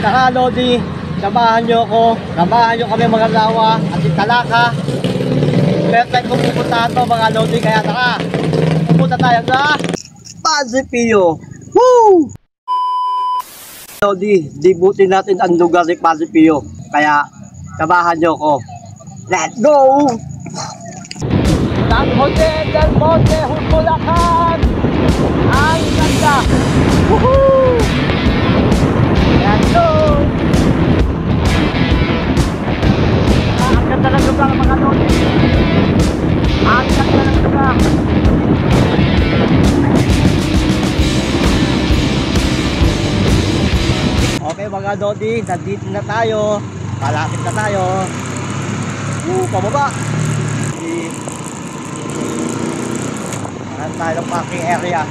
Saka Lodi, samahan nyo ako. Samahan nyo kami mga lawa at Talaka. Perfect kung pupuntahan to mga Lodi. Kaya tara, pupunta tayo sa Padre Pio. Woo! Lodi, dibutin natin ang lugar ni Padre Pio. Kaya samahan nyo ako. Let's go! San Jose del Monte, Bulacan! Ang ganda! Woohoo! Let's go! Ang ganda ng lugar mga Lodi. Ang ganda ng lugar. Okay mga Lodi, nandito na tayo. Malapit na tayo. Pababa. Ayan tayo ng parking area.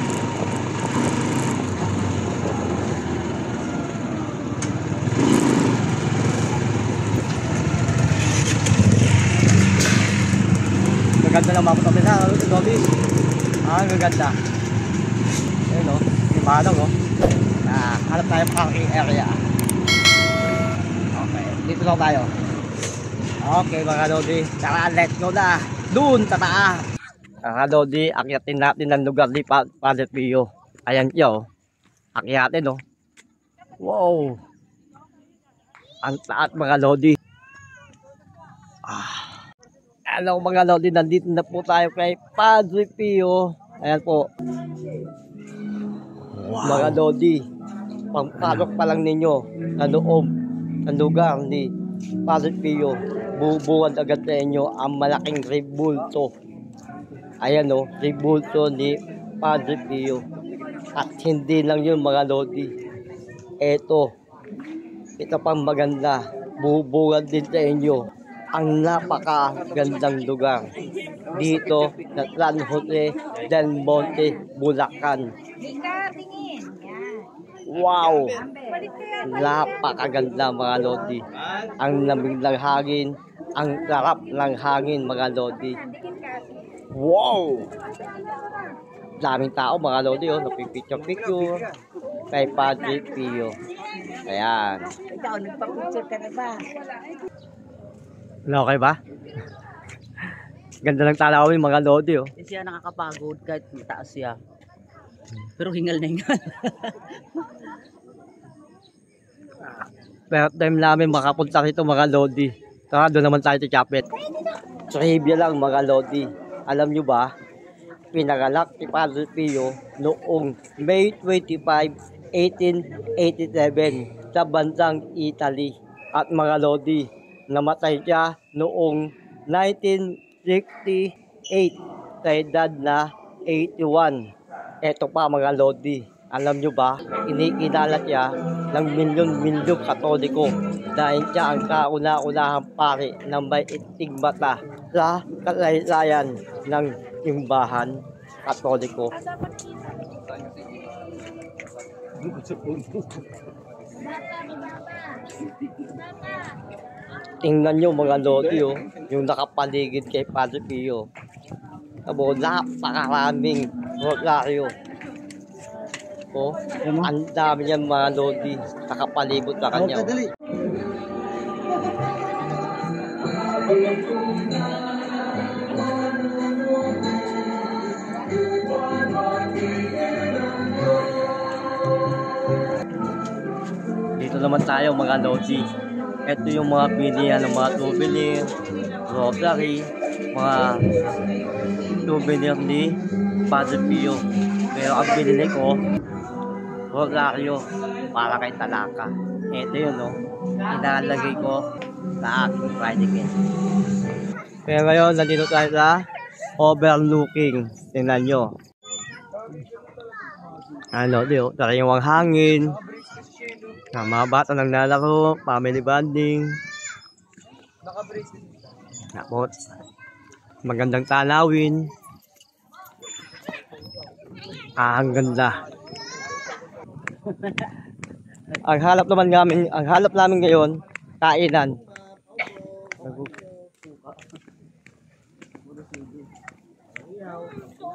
Gaganda ng mga kami na, Lodi. Ang gaganda. Ayun o, imanong o. Hanap tayo ng parking area. Okay, dito lang tayo. Okay mga Lodi, tara let's go na. Doon, tara. Mga Lodi, akyatin natin ang lugar ni Padre Pio. Ayan siya, akyatin, wow. Ang taat mga Lodi. Hello mga Lodi, nandito na po tayo kay Padre Pio. Ayan po. Wow. Mga Lodi, pangpalok pa lang ninyo na loob ang lugar ni Padre Pio. Bubuwan agad sa inyo ang malaking rebulto. Ayan rebulto ni Padre Pio. At hindi lang yun mga Lodi. Ito pang maganda. Bubuwan din sa inyo ang napakagandang lugar dito sa San Jose del Monte, Bulacan. Wow! Napakaganda mga Lodi. Ang lamig ng hangin, ang sarap ng hangin mga Lodi. Wow! Daming tao mga Lodi, napipicture-picture kay Padre Pio. Ayan. Ikaw, nagpa-picture ka na ba? Okay ba? Ganda ng talawin mga Lodi. Hindi siya nakakapagod kahit mataas siya. Pero hingal na hingal. Pero time namin makapunta rito mga Lodi. Tara, doon naman tayo sa chapet. Trivia lang mga Lodi. Alam nyo ba, pinanganak si Padre Pio noong May 25, 1887 sa bansang Italy. At mga Lodi, namatay siya noong 1968 sa edad na 81. Eto pa mga Lodi, alam nyo ba, inikinala siya ng milyon-milyong Katoliko dahil siya ang kauna-unahang pari na may istigmata sa kalaylayan ng simbahan Katoliko. Tingnan nyo mga Lodi, yung nakapaligid kay Padre Pio. Napakaraming rosaryo. Ang dami niyan mga Lodi, nakapalibot sa kanya. Dito naman tayo mga Lodi. Ito yung mga pilihan ng mga souvenir, rosary, mga souvenir ni Padre Pio. Pero ang binili ko, rosaryo para kay Talaka. Ito yun, inalagay ko sa aking Friday. Pero ngayon, nandito tayo sa overlooking. Tingnan nyo. Sariwang hangin. Mga bata nang nalaro, family bonding. Tapos, magandang tanawin. Ang ganda. Ang halap namin ngayon, kainan.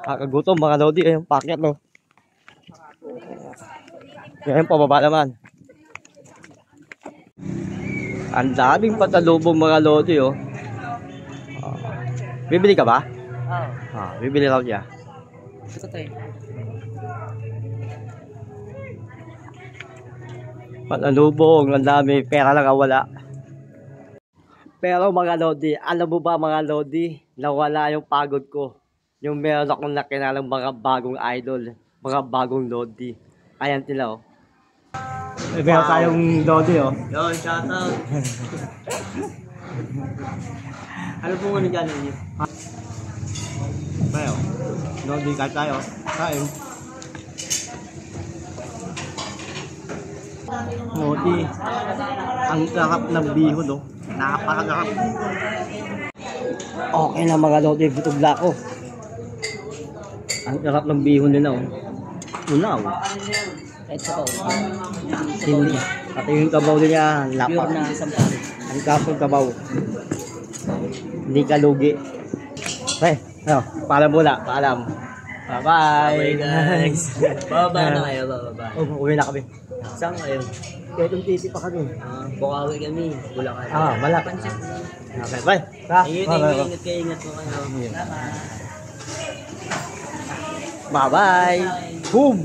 Kakagutom mga Lodi, ayun, pakyat Ngayon, pababa naman. Ang daming patalubong mga lodi, oh. Bibili ka ba? Oo. Bibili raw niya. Ito to eh. Patalubong, ang dami. Pera lang ang wala. Pero mga lodi, alam mo ba mga lodi, nawala yung pagod ko. Yung meron akong nakilalang mga bagong idol, mga bagong lodi. Ayan sila, oh. Meron tayong lodi, oh. Yo, shoutout. Ano po nga nagano niyo? Tayo. Lodi ka tayo. Tayo. Lodi. Ang sarap ng bihon, oh. Napakasarap. Okay na mga lodi, gutom na ako. Ang sarap ng bihon nila, oh. Unaw. Kahit sa pao. Hindi. Pati yung kabaw niya, Pure lapat. na sampal. Ang kapong kabaw. Hindi ka lugi. Okay, paalam muna, paalam. Bye-bye. guys. Baba na kayo, baba. Uwi na kami. Saan kayo? Kaya itong titi pa kami. Bukawi kami. Bulacan. Malapit. Okay, bye. Ingat kayo, ingat po kayo. Bye-bye. Boom!